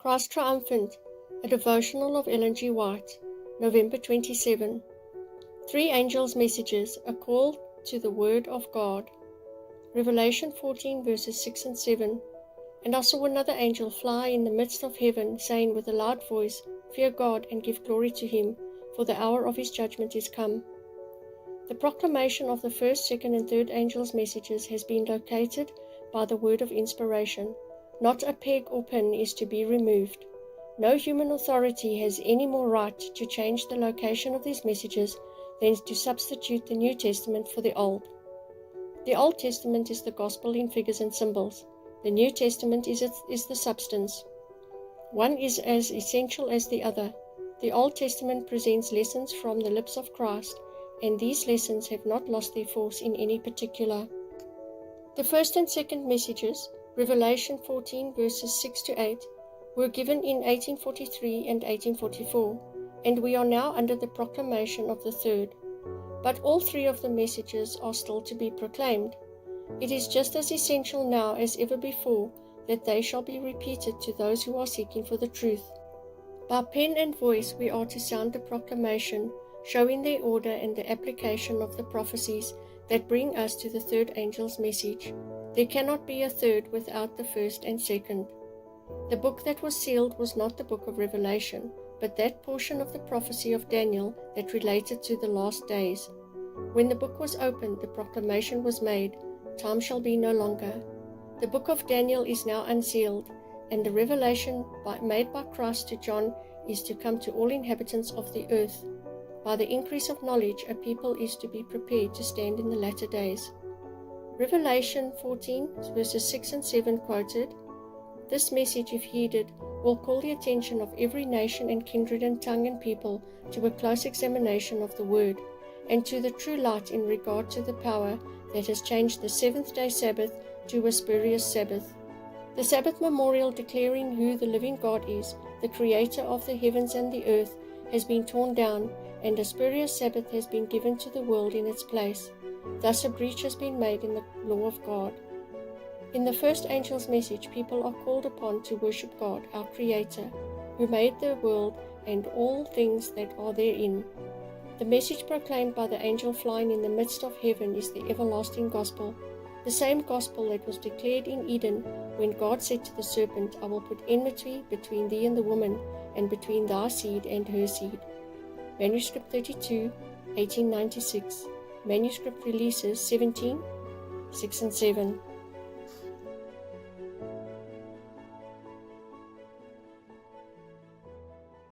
Christ Triumphant, a devotional of Ellen G. White, November 27. Three angels' messages, a call to the Word of God. Revelation 14 verses 6 and 7. And I saw another angel fly in the midst of heaven, saying with a loud voice, Fear God and give glory to him, for the hour of his judgment is come. The proclamation of the first, second, and third angels' messages has been located by the word of inspiration. Not a peg or pin is to be removed. No human authority has any more right to change the location of these messages than to substitute the New Testament for the Old. The Old Testament is the gospel in figures and symbols. The New Testament is the substance. One is as essential as the other. The Old Testament presents lessons from the lips of Christ, and these lessons have not lost their force in any particular. The first and second messages, Revelation 14 verses 6 to 8, were given in 1843 and 1844, and we are now under the proclamation of the third. But all three of the messages are still to be proclaimed. It is just as essential now as ever before that they shall be repeated to those who are seeking for the truth. By pen and voice we are to sound the proclamation, showing the order and the application of the prophecies that bring us to the third angel's message. There cannot be a third without the first and second. The book that was sealed was not the book of Revelation, but that portion of the prophecy of Daniel that related to the last days. When the book was opened, the proclamation was made, Time shall be no longer. The book of Daniel is now unsealed, and the revelation made by Christ to John is to come to all inhabitants of the earth. By the increase of knowledge, a people is to be prepared to stand in the latter days. Revelation 14 verses 6 and 7 quoted, This message, if heeded, will call the attention of every nation and kindred and tongue and people to a close examination of the Word, and to the true light in regard to the power that has changed the seventh-day Sabbath to a spurious Sabbath. The Sabbath memorial declaring who the living God is, the Creator of the heavens and the earth, has been torn down, and a spurious Sabbath has been given to the world in its place. Thus a breach has been made in the law of God. In the first angel's message, people are called upon to worship God, our Creator, who made the world and all things that are therein. The message proclaimed by the angel flying in the midst of heaven is the everlasting gospel, the same gospel that was declared in Eden when God said to the serpent, I will put enmity between thee and the woman, and between thy seed and her seed. Manuscript 32, 1896. Manuscript releases 17, 6 and 7.